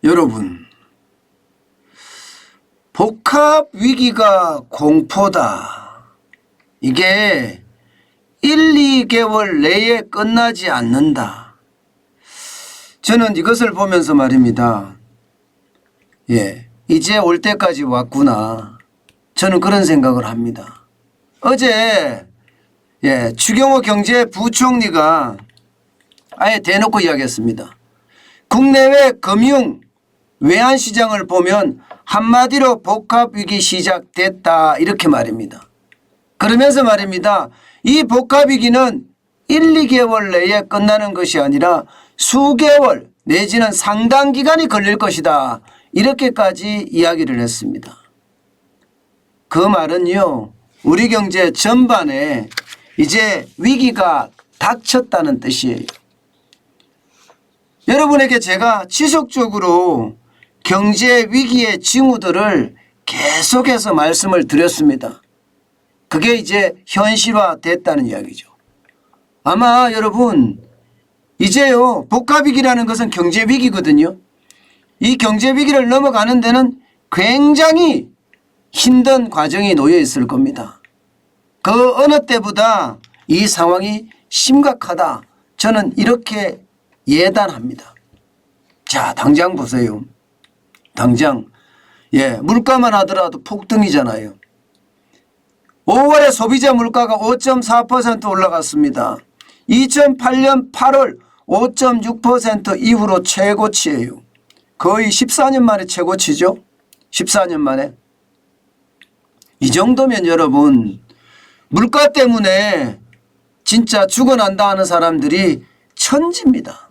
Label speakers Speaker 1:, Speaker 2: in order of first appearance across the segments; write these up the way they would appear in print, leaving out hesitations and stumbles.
Speaker 1: 여러분, 복합 위기가 공포다. 이게 1, 2개월 내에 끝나지 않는다. 저는 이것을 보면서 말입니다. 이제 올 때까지 왔구나. 저는 그런 생각을 합니다. 어제 추경호 경제부총리가 아예 대놓고 이야기했습니다. 국내외 금융 외환시장을 보면 한마디로 복합위기 시작됐다 이렇게 말입니다. 그러면서 말입니다. 이 복합위기는 1, 2개월 내에 끝나는 것이 아니라 수개월 내지는 상당 기간이 걸릴 것이다. 이렇게까지 이야기를 했습니다. 그 말은요, 우리 경제 전반에 이제 위기가 닥쳤다는 뜻이에요. 여러분에게 제가 지속적으로 경제 위기의 징후들을 계속해서 말씀을 드렸습니다. 그게 이제 현실화됐다는 이야기죠. 아마 여러분 이제요, 복합위기라는 것은 경제 위기거든요. 이 경제 위기를 넘어가는 데는 굉장히 힘든 과정이 놓여 있을 겁니다. 그 어느 때보다 이 상황이 심각하다. 저는 이렇게 예단합니다. 자, 당장 보세요. 당장 물가만 하더라도 폭등이잖아요. 5월에 소비자 물가가 5.4% 올라갔습니다. 2008년 8월 5.6% 이후로 최고치예요. 거의 14년 만에 최고치죠. 14년 만에. 이 정도면 여러분 물가 때문에 진짜 죽어난다 하는 사람들이 천지입니다.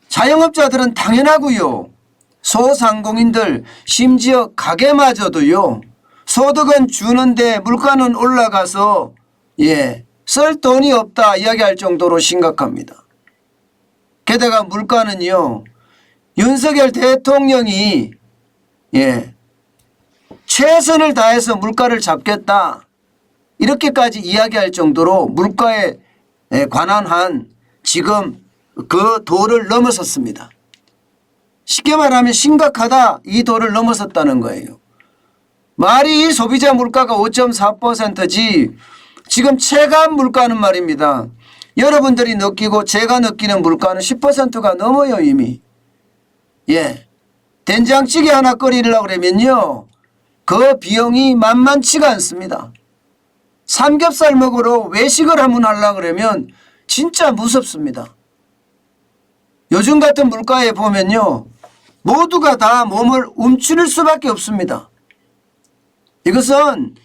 Speaker 1: 자영업자들은 당연하고요. 소상공인들 심지어 가게마저도요. 소득은 주는데 물가는 올라가서 쓸 돈이 없다 이야기할 정도로 심각합니다. 게다가 물가는요. 윤석열 대통령이 최선을 다해서 물가를 잡겠다 이렇게까지 이야기할 정도로 물가에 관한 한 지금 그 도를 넘어섰습니다. 쉽게 말하면 심각하다 이 도를 넘어섰다는 거예요. 말이 소비자 물가가 5.4%지 지금 체감 물가는 말입니다. 여러분들이 느끼고 제가 느끼는 물가는 10%가 넘어요 이미. 된장찌개 하나 끓이려고 그러면요. 그 비용이 만만치가 않습니다. 삼겹살 먹으러 외식을 한번 하려고 그러면 진짜 무섭습니다. 요즘 같은 물가에 보면요. 모두가 다 몸을 움츠릴 수밖에 없습니다. 이것은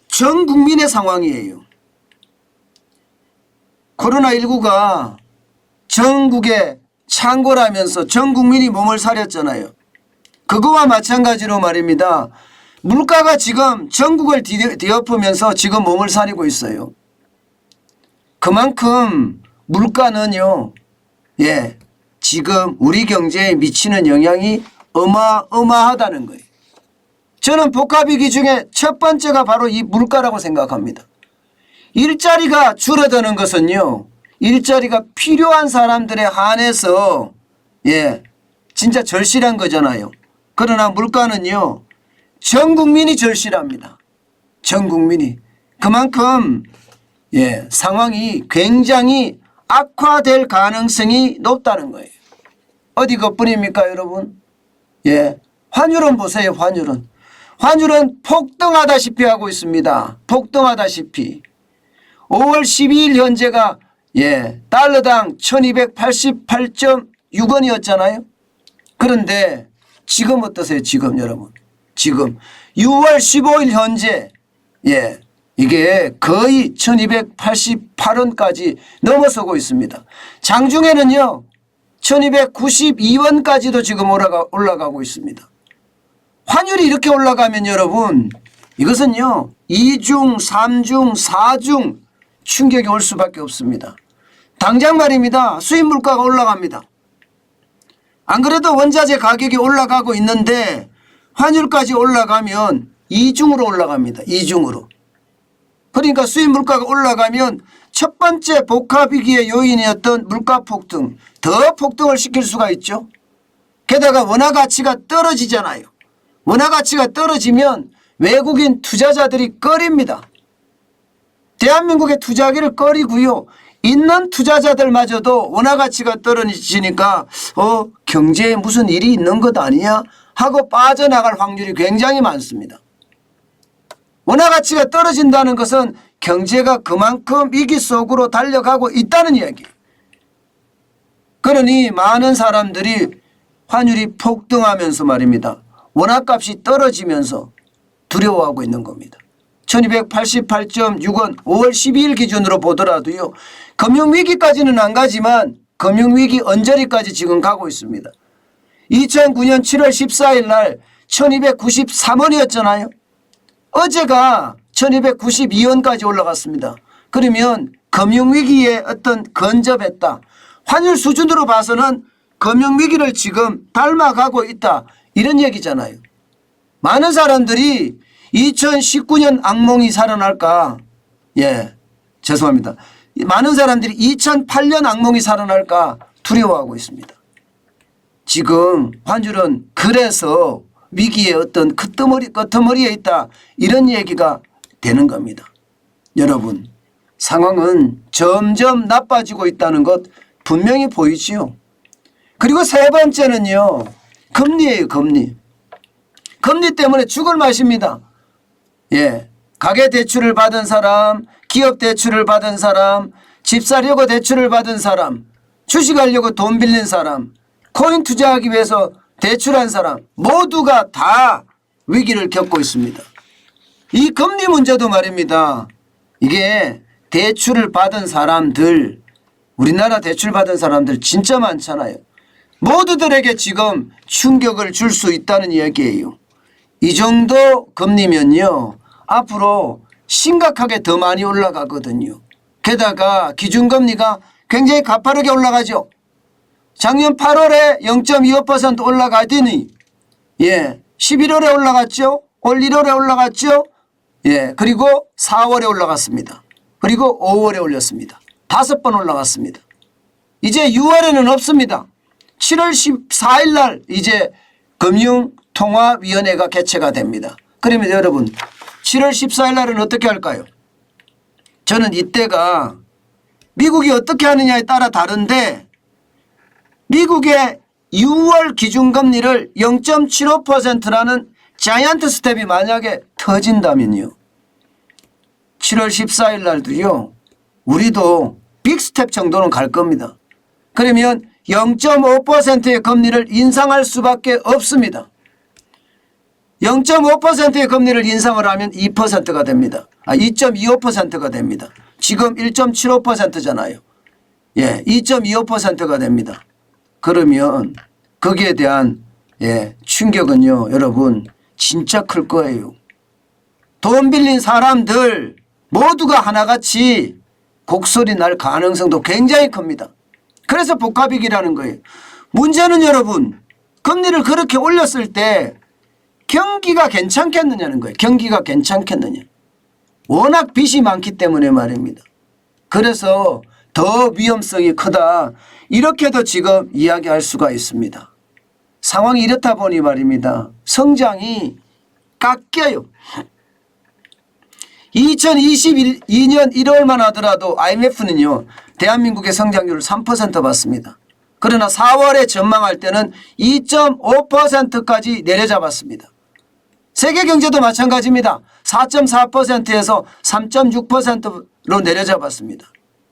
Speaker 1: 전 국민의 상황이에요. 코로나19가 전국에 창궐하면서 전 국민이 몸을 사렸잖아요. 그거와 마찬가지로 말입니다. 물가가 지금 전국을 뒤엎으면서 지금 몸을 사리고 있어요. 그만큼 물가는요. 지금 우리 경제에 미치는 영향이 어마어마하다는 거예요. 저는 복합위기 중에 첫 번째가 바로 이 물가라고 생각합니다. 일자리가 줄어드는 것은요. 일자리가 필요한 사람들에 한해서 진짜 절실한 거잖아요. 그러나 물가는요. 전 국민이 절실합니다. 전 국민이. 그만큼 상황이 굉장히 악화될 가능성이 높다는 거예요. 어디 그뿐입니까 여러분? 환율은 보세요. 환율은 폭등하다시피 하고 있습니다. 폭등하다시피. 5월 12일 현재가 달러당 1288.6원이었잖아요. 그런데 지금 어떠세요? 지금 여러분. 지금 6월 15일 현재 이게 거의 1288원까지 넘어서고 있습니다. 장중에는요. 1292원까지도 지금 올라가고 있습니다. 환율이 이렇게 올라가면 여러분 이것은요. 2중, 3중, 4중 충격이 올 수밖에 없습니다. 당장 말입니다. 수입 물가가 올라갑니다. 안 그래도 원자재 가격이 올라가고 있는데 환율까지 올라가면 2중으로 올라갑니다. 2중으로. 그러니까 수입 물가가 올라가면 첫 번째 복합위기의 요인이었던 물가 폭등, 더 폭등을 시킬 수가 있죠. 게다가 원화 가치가 떨어지잖아요. 원화 가치가 떨어지면 외국인 투자자들이 꺼립니다. 대한민국에 투자하기를 꺼리고요. 있는 투자자들마저도 원화 가치가 떨어지니까 경제에 무슨 일이 있는 것 아니냐 하고 빠져나갈 확률이 굉장히 많습니다. 원화 가치가 떨어진다는 것은 경제가 그만큼 위기 속으로 달려가고 있다는 이야기예요. 그러니 많은 사람들이 환율이 폭등하면서 말입니다. 원화값이 떨어지면서 두려워하고 있는 겁니다. 1288.6원 5월 12일 기준으로 보더라도요. 금융위기까지는 안 가지만 금융위기 언저리까지 지금 가고 있습니다. 2009년 7월 14일 날 1293원이었잖아요. 어제가 1292원까지 올라갔습니다. 그러면 금융위기에 어떤 근접했다. 환율 수준으로 봐서는 금융위기를 지금 닮아가고 있다. 이런 얘기잖아요. 많은 사람들이 2019년 악몽이 살아날까? 예, 죄송합니다. 많은 사람들이 2008년 악몽이 살아날까 두려워하고 있습니다. 지금 환율은 그래서 위기의 어떤 끄트머리에 있다. 이런 얘기가 되는 겁니다. 여러분, 상황은 점점 나빠지고 있다는 것 분명히 보이지요. 그리고 세 번째는요. 금리예요. 금리. 금리 때문에 죽을 맛입니다. 예, 가계대출을 받은 사람, 기업대출을 받은 사람, 집 사려고 대출을 받은 사람, 주식하려고 돈 빌린 사람, 코인 투자하기 위해서 대출한 사람 모두가 다 위기를 겪고 있습니다. 이 금리 문제도 말입니다. 이게 대출을 받은 사람들, 우리나라 대출 받은 사람들 진짜 많잖아요. 모두들에게 지금 충격을 줄 수 있다는 이야기예요. 이 정도 금리면요. 앞으로 심각하게 더 많이 올라가거든요. 게다가 기준금리가 굉장히 가파르게 올라가죠. 작년 8월에 0.25% 올라가더니 11월에 올라갔죠. 올 1월에 올라갔죠. 그리고 4월에 올라갔습니다. 그리고 5월에 올렸습니다. 5번 올라갔습니다. 이제 6월에는 없습니다. 7월 14일 날 이제 금융통화위원회가 개최가 됩니다. 그러면 여러분 7월 14일 날은 어떻게 할까요? 저는 이때가 미국이 어떻게 하느냐에 따라 다른데 미국의 6월 기준금리를 0.75%라는 자이언트 스텝이 만약에 터진다면요. 7월 14일 날도요. 우리도 빅스텝 정도는 갈 겁니다. 그러면 0.5%의 금리를 인상할 수밖에 없습니다. 0.5%의 금리를 인상을 하면 2%가 됩니다. 2.25%가 됩니다. 지금 1.75%잖아요. 2.25%가 됩니다. 그러면 거기에 대한 충격은요. 여러분 진짜 클 거예요. 돈 빌린 사람들 모두가 하나같이 곡소리 날 가능성도 굉장히 큽니다. 그래서 복합위기라는 거예요. 문제는 여러분 금리를 그렇게 올렸을 때 경기가 괜찮겠느냐는 거예요. 경기가 괜찮겠느냐. 워낙 빚이 많기 때문에 말입니다. 그래서 더 위험성이 크다. 이렇게도 지금 이야기할 수가 있습니다. 상황이 이렇다 보니 말입니다. 성장이 깎여요. 2022년 1월만 하더라도 IMF는요. 대한민국의 성장률을 3% 봤습니다. 그러나 4월에 전망할 때는 2.5%까지 내려잡았습니다. 세계 경제도 마찬가지입니다. 4.4%에서 3.6%로 내려잡았습니다.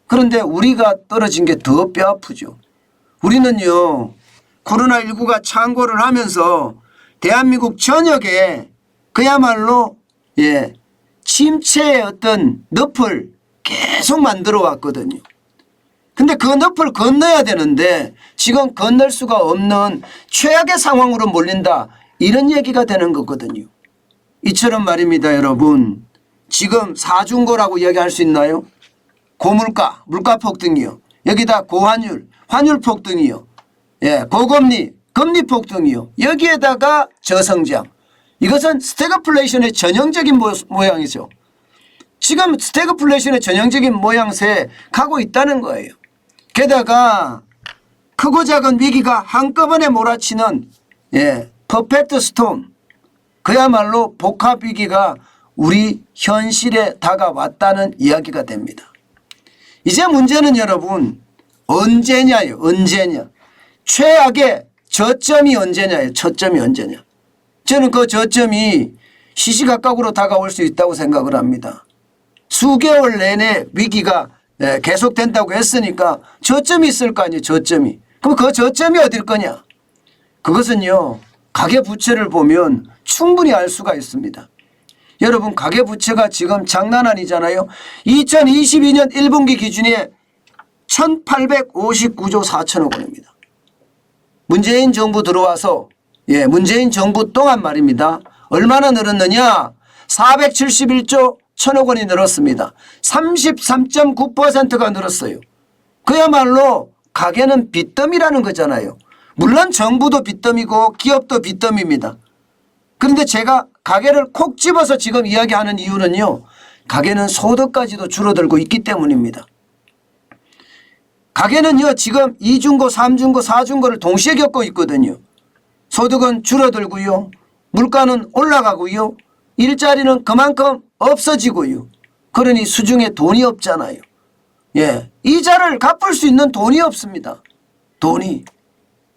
Speaker 1: 그런데 우리가 떨어진 게 더 뼈아프죠. 우리는요. 코로나19가 창궐을 하면서 대한민국 전역에 그야말로 침체의 어떤 늪을 계속 만들어 왔거든요. 근데 그 늪을 건너야 되는데 지금 건널 수가 없는 최악의 상황으로 몰린다. 이런 얘기가 되는 거거든요. 이처럼 말입니다. 여러분. 지금 사중고라고 이야기할 수 있나요? 고물가, 물가 폭등이요. 여기다 고환율, 환율 폭등이요. 고금리, 금리 폭등이요. 여기에다가 저성장. 이것은 스태그플레이션의 전형적인 모양이죠. 지금 스태그플레이션의 전형적인 모양새에 가고 있다는 거예요. 게다가 크고 작은 위기가 한꺼번에 몰아치는 퍼펙트 스톰, 그야말로 복합 위기가 우리 현실에 다가왔다는 이야기가 됩니다. 이제 문제는 여러분 언제냐요. 언제냐. 최악의 저점이 언제냐요. 저점이 언제냐. 저는 그 저점이 시시각각으로 다가올 수 있다고 생각을 합니다. 수개월 내내 위기가 계속된다고 했으니까 저점이 있을 거 아니에요. 저점이. 그럼 그 저점이 어딜 거냐. 그것은요. 가계부채를 보면 충분히 알 수가 있습니다. 여러분 가계부채가 지금 장난 아니잖아요. 2022년 1분기 기준이 1859조 4천억 원입니다. 문재인 정부 들어와서 문재인 정부 동안 말입니다. 얼마나 늘었느냐. 471조 1천억 원이 늘었습니다. 33.9%가 늘었어요. 그야말로 가계는 빚더미라는 거잖아요. 물론 정부도 빚더미고 기업도 빚더미입니다. 그런데 제가 가계를 콕 집어서 지금 이야기하는 이유는요. 가계는 소득까지도 줄어들고 있기 때문입니다. 가계는요. 지금 2중고, 3중고, 4중고를 동시에 겪고 있거든요. 소득은 줄어들고요. 물가는 올라가고요. 일자리는 그만큼 없어지고요. 그러니 수중에 돈이 없잖아요. 이자를 갚을 수 있는 돈이 없습니다. 돈이.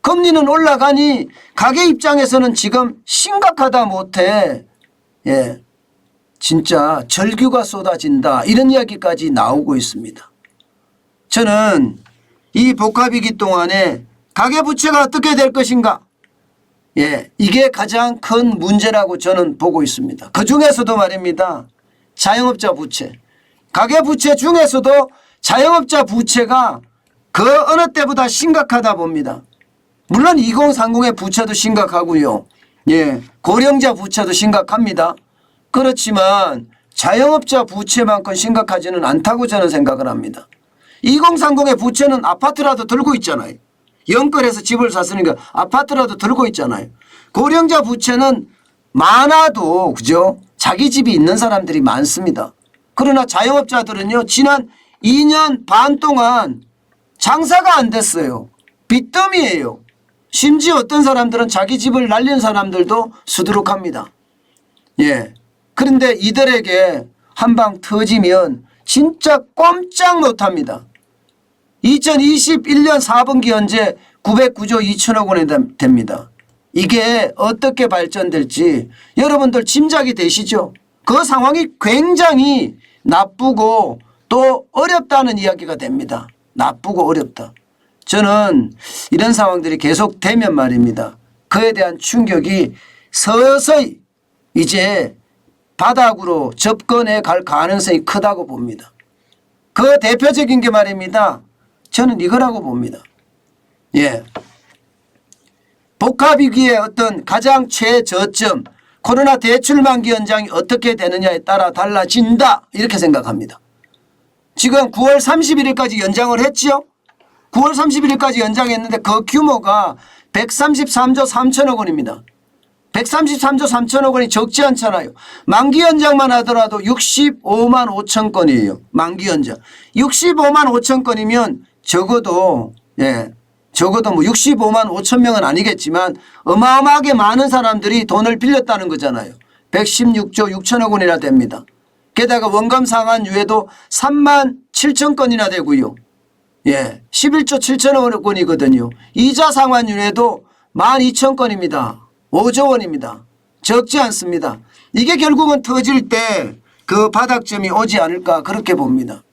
Speaker 1: 금리는 올라가니 가계 입장에서는 지금 심각하다 못해 진짜 절규가 쏟아진다 이런 이야기까지 나오고 있습니다. 저는 이 복합위기 동안에 가계부채가 어떻게 될 것인가 이게 가장 큰 문제라고 저는 보고 있습니다. 그중에서도 말입니다. 자영업자 부채. 가계부채 중에서도 자영업자 부채가 그 어느 때보다 심각하다 봅니다. 물론 2030의 부채도 심각하고요. 고령자 부채도 심각합니다. 그렇지만 자영업자 부채만큼 심각하지는 않다고 저는 생각을 합니다. 2030의 부채는 아파트라도 들고 있잖아요. 영끌해서 집을 샀으니까 아파트라도 들고 있잖아요. 고령자 부채는 많아도 그죠? 자기 집이 있는 사람들이 많습니다. 그러나 자영업자들은요. 지난 2년 반 동안 장사가 안 됐어요. 빚더미예요. 심지어 어떤 사람들은 자기 집을 날린 사람들도 수두룩합니다. 그런데 이들에게 한 방 터지면 진짜 꼼짝 못합니다. 2021년 4분기 현재 909조 2천억 원이 됩니다. 이게 어떻게 발전될지 여러분들 짐작이 되시죠? 그 상황이 굉장히 나쁘고 또 어렵다는 이야기가 됩니다. 나쁘고 어렵다. 저는 이런 상황들이 계속되면 말입니다. 그에 대한 충격이 서서히 이제 바닥으로 접근해 갈 가능성이 크다고 봅니다. 그 대표적인 게 말입니다. 저는 이거라고 봅니다. 복합위기의 어떤 가장 최저점 코로나 대출 만기 연장이 어떻게 되느냐에 따라 달라진다 이렇게 생각합니다. 지금 9월 31일까지 연장을 했지요. 9월 31일까지 연장했는데 그 규모가 133조 3천억 원입니다. 133조 3천억 원이 적지 않잖아요. 만기 연장만 하더라도 65만 5천 건이에요. 만기 연장. 65만 5천 건이면 적어도 적어도 뭐 65만 5천 명은 아니겠지만 어마어마하게 많은 사람들이 돈을 빌렸다는 거잖아요. 116조 6천억 원이나 됩니다. 게다가 원금 상환유예도 3만 7천 건이나 되고요. 11조 7천억 원이거든요. 이자 상환유예도 12,000건입니다. 5조 원입니다. 적지 않습니다. 이게 결국은 터질 때 그 바닥점이 오지 않을까 그렇게 봅니다.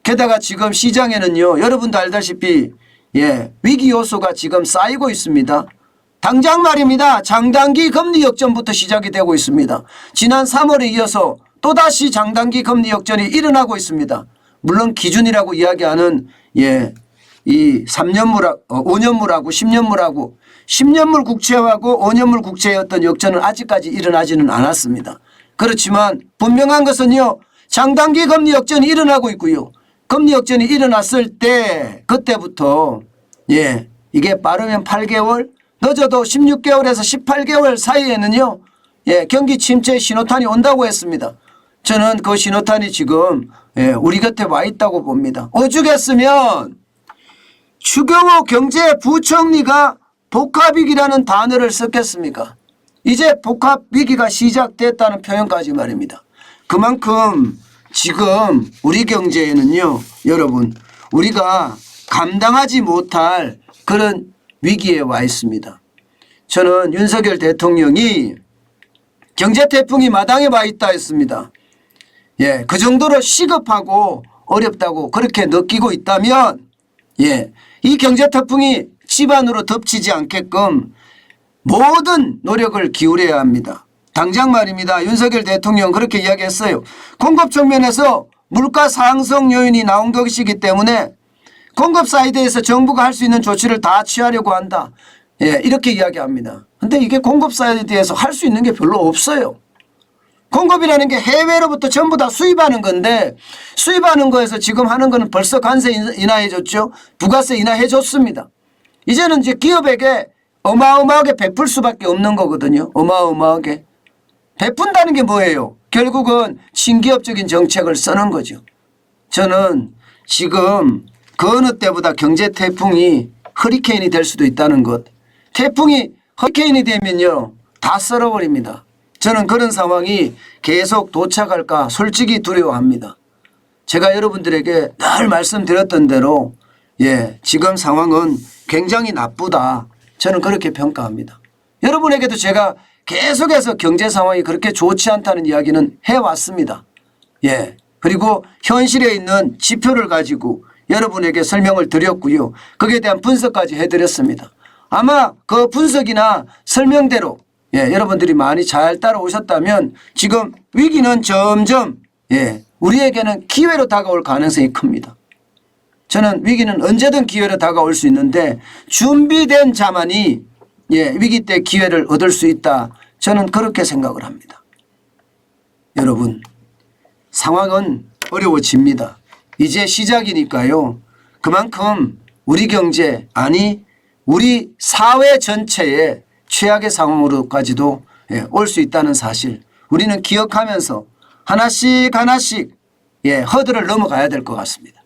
Speaker 1: 게다가 지금 시장에는요. 여러분도 알다시피 위기 요소가 지금 쌓이고 있습니다. 당장 말입니다. 장단기 금리 역전부터 시작이 되고 있습니다. 지난 3월에 이어서 또다시 장단기 금리 역전이 일어나고 있습니다. 물론 기준이라고 이야기하는 이 3년물하고 5년물하고 10년물하고 10년물 국채하고 5년물 국채의 어떤 역전은 아직까지 일어나지는 않았습니다. 그렇지만 분명한 것은요. 장단기 금리 역전이 일어나고 있고요. 금리 역전이 일어났을 때 그때부터 이게 빠르면 8개월 늦어도 16개월에서 18개월 사이에는요. 경기 침체 신호탄이 온다고 했습니다. 저는 그 신호탄이 지금 우리 곁에 와 있다고 봅니다. 오죽했으면 추경호 경제부총리가 복합위기라는 단어를 썼겠습니까? 이제 복합위기가 시작됐다는 표현까지 말입니다. 그만큼 지금 우리 경제에는요, 여러분, 우리가 감당하지 못할 그런 위기에 와 있습니다. 저는 윤석열 대통령이 경제태풍이 마당에 와 있다 했습니다. 예, 그 정도로 시급하고 어렵다고 그렇게 느끼고 있다면, 예, 이 경제태풍이 집안으로 덮치지 않게끔 모든 노력을 기울여야 합니다. 당장 말입니다. 윤석열 대통령 그렇게 이야기했어요. 공급 측면에서 물가 상승 요인이 나온 것이기 때문에 공급 사이드에서 정부가 할 수 있는 조치를 다 취하려고 한다. 예, 이렇게 이야기합니다. 근데 이게 공급 사이드에서 할 수 있는 게 별로 없어요. 공급이라는 게 해외로부터 전부 다 수입하는 건데, 수입하는 거에서 지금 하는 거는 벌써 관세 인하해 줬죠. 부가세 인하해 줬습니다. 이제는 이제 기업에게 어마어마하게 베풀 수밖에 없는 거거든요. 어마어마하게. 베푼다는 게 뭐예요? 결국은 친기업적인 정책을 쓰는 거죠. 저는 지금 그 어느 때보다 경제 태풍이 허리케인이 될 수도 있다는 것. 태풍이 허리케인이 되면요, 다 썰어버립니다. 저는 그런 상황이 계속 도착할까 솔직히 두려워합니다. 제가 여러분들에게 늘 말씀드렸던 대로, 예, 지금 상황은 굉장히 나쁘다. 저는 그렇게 평가합니다. 여러분에게도 제가 계속해서 경제 상황이 그렇게 좋지 않다는 이야기는 해왔습니다. 예. 그리고 현실에 있는 지표를 가지고 여러분에게 설명을 드렸고요. 거기에 대한 분석까지 해드렸습니다. 아마 그 분석이나 설명대로, 예, 여러분들이 많이 잘 따라오셨다면 지금 위기는 점점, 예, 우리에게는 기회로 다가올 가능성이 큽니다. 저는 위기는 언제든 기회로 다가올 수 있는데 준비된 자만이, 예, 위기 때 기회를 얻을 수 있다. 저는 그렇게 생각을 합니다. 여러분, 상황은 어려워집니다. 이제 시작이니까요. 그만큼 우리 경제, 아니 우리 사회 전체의 최악의 상황으로까지도, 예, 올 수 있다는 사실 우리는 기억하면서 하나씩 하나씩, 예, 허들을 넘어가야 될 것 같습니다.